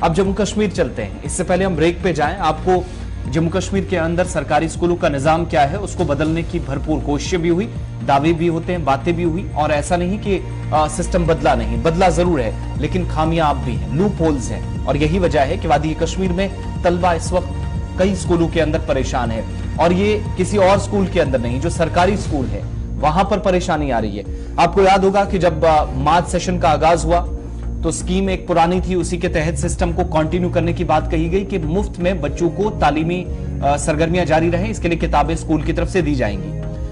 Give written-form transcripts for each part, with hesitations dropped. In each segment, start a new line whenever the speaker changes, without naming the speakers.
अब जम्मू कश्मीर चलते हैं। इससे पहले हम ब्रेक पे जाएं, आपको जम्मू कश्मीर के अंदर सरकारी स्कूलों का निजाम क्या है उसको बदलने की भरपूर कोशिशें भी हुई, दावे भी होते हैं, बातें भी हुई, और ऐसा नहीं कि सिस्टम बदला नहीं, बदला जरूर है, लेकिन खामियां आप भी हैं, लूप होल्स हैं, और यही वजह है कि वादी कश्मीर में तलबा इस वक्त कई स्कूलों के अंदर परेशान है, और ये किसी और स्कूल के अंदर नहीं, जो सरकारी स्कूल है वहां पर परेशानी आ रही है। आपको याद होगा कि जब मार्च सेशन का आगाज हुआ तो स्कीम एक पुरानी थी, उसी के तहत सिस्टम को कंटिन्यू करने की बात कही गई कि मुफ्त में बच्चों को तालीमी सरगर्मियां जारी रहें, इसके लिए किताबें स्कूल की तरफ से दी जाएंगी,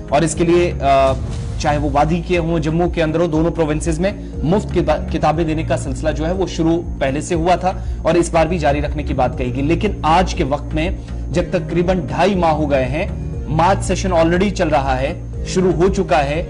और इसके लिए चाहे वो वादी के हों, जम्मू के अंदर हो, दोनों प्रोविंसेस में मुफ्त किताबें देने का सिलसिला जो है वो शुरू पहले से हुआ था और इस बार भी जारी रखने की बात कही गई। लेकिन आज के वक्त में जब तकरीबन 2.5 माह हो गए हैं, मार्च सेशन ऑलरेडी चल रहा है, शुरू हो चुका है,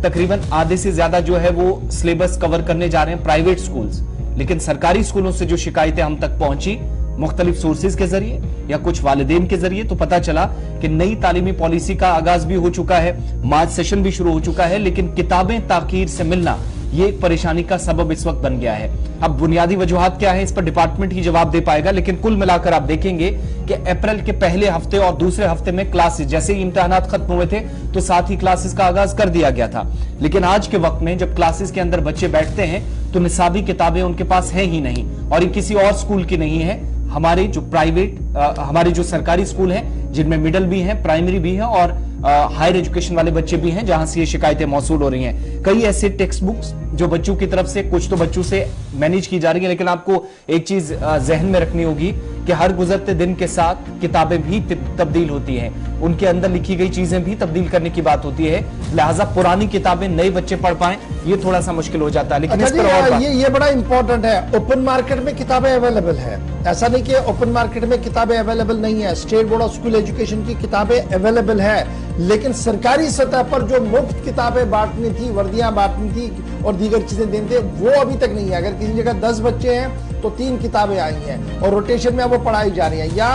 तकरीबन आधे से ज्यादा जो है वो सिलेबस कवर करने जा रहे हैं प्राइवेट स्कूल्स, लेकिन सरकारी स्कूलों से जो शिकायतें हम तक पहुंची मुख्तलिफ सोर्सेज के जरिए या कुछ वालिदैन के जरिए, तो पता चला कि नई तालीमी पॉलिसी का आगाज भी हो चुका है, मार्च सेशन भी शुरू हो चुका है, लेकिन किताबें ताखीर से मिलना ये एक परेशानी का सबब इस वक्त बन गया है। अब बुनियादी वजूहात क्या है इस पर डिपार्टमेंट ही जवाब दे पाएगा, लेकिन कुल मिलाकर आप देखेंगे कि अप्रैल के पहले हफ्ते और दूसरे हफ्ते में क्लासेस, जैसे ही इम्तिहानात खत्म हुए थे तो साथ ही क्लासेस का आगाज कर दिया गया था, लेकिन आज के वक्त में जब क्लासेस के अंदर बच्चे बैठते हैं तो निसाबी किताबें उनके पास है ही नहीं, और ये किसी और स्कूल की नहीं है, हमारे जो प्राइवेट हमारे जो सरकारी स्कूल हैं जिनमें मिडिल भी हैं, प्राइमरी भी है और हायर एजुकेशन वाले बच्चे भी हैं, जहां से ये शिकायतें मौसूल हो रही हैं। कई ऐसे टेक्स्ट बुक्स जो बच्चों की तरफ से, कुछ तो बच्चों से मैनेज की जा रही है, लेकिन आपको एक चीज जहन में रखनी होगी कि हर गुजरते दिन के साथ किताबें भी तब्दील होती हैं, उनके अंदर लिखी गई चीजें भी तब्दील करने की बात होती है, लिहाजा पुरानी किताबें नए बच्चे पढ़ पाएं ये थोड़ा सा मुश्किल हो जाता है। लेकिन इस पर और
ये बड़ा इंपॉर्टेंट है, ओपन मार्केट में किताबें अवेलेबल है, ऐसा नहीं कि ओपन मार्केट में किताबें अवेलेबल नहीं है, state board of school education की किताबें अवेलेबल है, लेकिन सरकारी सतह पर जो मुफ्त किताबें बांटनी थी, वर्दियां बांटनी थी और दीगर चीजें देनी थी, वो अभी तक नहीं है। अगर किसी जगह 10 बच्चे हैं तो 3 किताबें आई हैं और रोटेशन में वो पढ़ाई जा रही हैं, या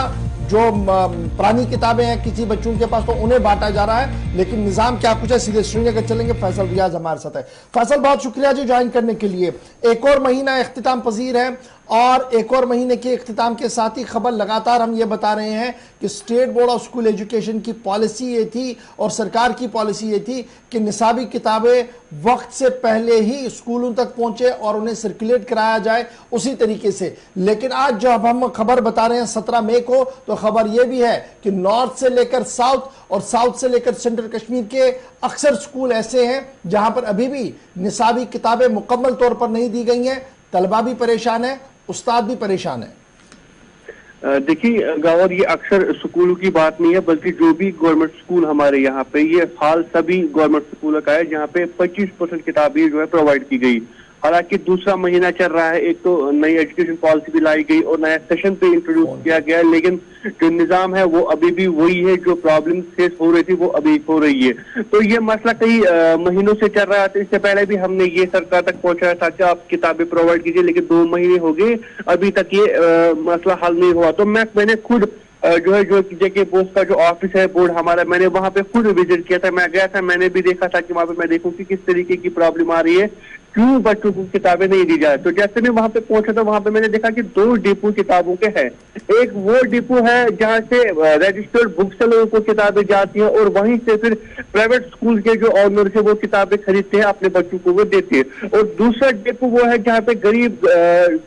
जो पुरानी किताबें हैं किसी बच्चों के पास तो उन्हें बांटा जा रहा है। लेकिन निजाम क्या कुछ है, सीधे श्रीनगर चलेंगे, फैसल रियाज हमारे साथ है। फैसल बहुत शुक्रिया जी ज्वाइन करने के लिए। एक और महीना इख्तिताम पजीर है और एक और महीने के इख्तिताम के साथ ही खबर लगातार हम ये बता रहे हैं कि state board of school education की पॉलिसी ये थी और सरकार की पॉलिसी ये थी कि निसाबी किताबें वक्त से पहले ही स्कूलों तक पहुंचे और उन्हें सर्कुलेट कराया जाए उसी तरीके से। लेकिन आज जब हम खबर बता रहे हैं 17 मई को, तो खबर यह भी है कि नॉर्थ से लेकर साउथ और साउथ से लेकर सेंट्रल कश्मीर के अक्सर स्कूल ऐसे हैं जहां पर अभी भी निसाबी किताबें मुकम्मल तौर पर नहीं दी गई हैं, तलबा भी परेशान है, उस्ताद भी परेशान है।
देखिए गौर, ये अक्सर स्कूलों की बात नहीं है, बल्कि जो भी गवर्नमेंट स्कूल हमारे यहाँ पे, ये हाल सभी गवर्नमेंट स्कूलों का है जहाँ पे 25% किताबें जो है प्रोवाइड की गई। हालांकि दूसरा महीना चल रहा है, एक तो नई एजुकेशन पॉलिसी भी लाई गई और नया सेशन पे इंट्रोड्यूस किया गया, लेकिन जो निजाम है वो अभी भी वही है, जो प्रॉब्लम फेस हो रही थी वो अभी हो रही है। तो ये मसला कई महीनों से चल रहा था। इससे पहले भी हमने ये सरकार तक पहुंचाया था कि आप किताबें प्रोवाइड कीजिए, लेकिन 2 महीने हो गए अभी तक ये मसला हल नहीं हुआ। तो मैंने खुद जो है जो जेके बोस का जो ऑफिस है बोर्ड हमारा, मैंने वहां पे खुद विजिट किया था, मैं गया था, मैंने भी देखा था कि वहां पे मैं देखूं कि किस तरीके की प्रॉब्लम आ रही है, क्यों बच्चों को किताबें नहीं दी जाए। तो जैसे मैं वहां पे पहुंचा था, वहां पे मैंने देखा कि 2 डिपो किताबों के हैं। एक वो डिपो है जहां से रजिस्टर्ड बुक सेलरों को किताबें जाती हैं और वहीं से फिर प्राइवेट स्कूल के जो ऑनर से वो किताबें खरीदते हैं, अपने बच्चों को वो देते हैं। और दूसरा डिपो वो है जहाँ पे गरीब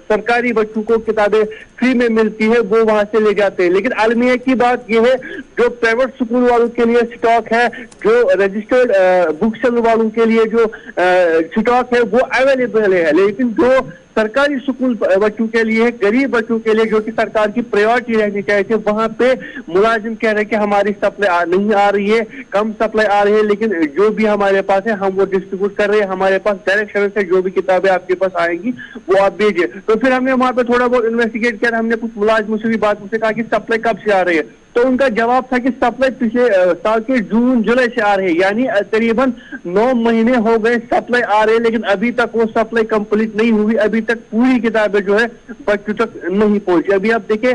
सरकारी बच्चों को किताबें फ्री में मिलती है, वो वहां से ले जाते हैं। लेकिन अलमिया की बात यह है, जो प्राइवेट स्कूल वालों के लिए स्टॉक है, जो रजिस्टर्ड बुक सेलर वालों के लिए जो स्टॉक है वो अवेलेबल है, लेकिन जो सरकारी स्कूल बच्चों के लिए, गरीब बच्चों के लिए, जो कि सरकार की प्रायोरिटी रहनी चाहिए थी, वहां पे मुलाजिम कह रहे हैं कि हमारी सप्लाई नहीं आ रही है, कम सप्लाई आ रही है, लेकिन जो भी हमारे पास है हम वो डिस्ट्रीब्यूट कर रहे हैं, हमारे पास डायरेक्शन से जो भी किताबें आपके पास आएंगी वो आप भेजिए। तो फिर हमने वहां पे थोड़ा बहुत इन्वेस्टिगेट किया, हमने कुछ मुलाजिमों से भी बात उनसे कहा कि सप्लाई कब से आ रही है, तो उनका जवाब था कि सप्लाई पिछले साल के जून जुलाई से आ रही है, यानी करीबन 9 महीने हो गए सप्लाई आ रही है, लेकिन अभी तक वो सप्लाई कंप्लीट नहीं हुई, अभी तक पूरी किताबें जो है बच्चों तक नहीं पहुंची। अभी आप देखें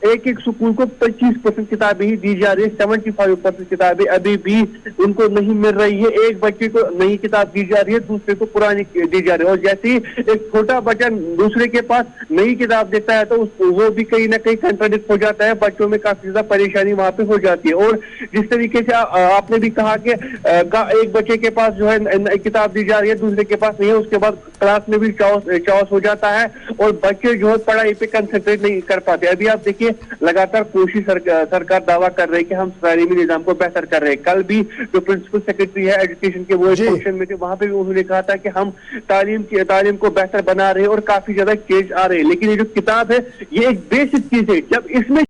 एक एक स्कूल को 25% किताबें ही दी जा रही है, 75% किताबें अभी भी उनको नहीं मिल रही है। एक बच्चे को नई किताब दी जा रही है, दूसरे को पुरानी दी जा रही है, और जैसे ही एक छोटा बच्चा दूसरे के पास नई किताब देता है तो वो भी कहीं ना कहीं कंट्राडिक्ट हो जाता है, बच्चों में काफी ज्यादा परेशानी वहां पे हो जाती है। और जिस तरीके से आपने भी कहा कि एक बच्चे के पास जो है किताब दी जा रही है, दूसरे के पास नहीं है, उसके बाद क्लास में भी चाओस हो जाता है और बच्चे जो है पढ़ाई पे कंसंट्रेट नहीं कर पाते। अभी आप देखिए लगातार कोशिश सरकार दावा कर रही है कि हम तालीमी निजाम को बेहतर कर रहे हैं। कल भी जो प्रिंसिपल सेक्रेटरी है एजुकेशन के, वो एक फंक्शन में थे, वहां पे भी उन्होंने कहा था कि हम तालीम को बेहतर बना रहे हैं और काफी ज्यादा चेंज आ रहे हैं। लेकिन ये जो किताब है ये एक बेसिक चीज है, जब इसमें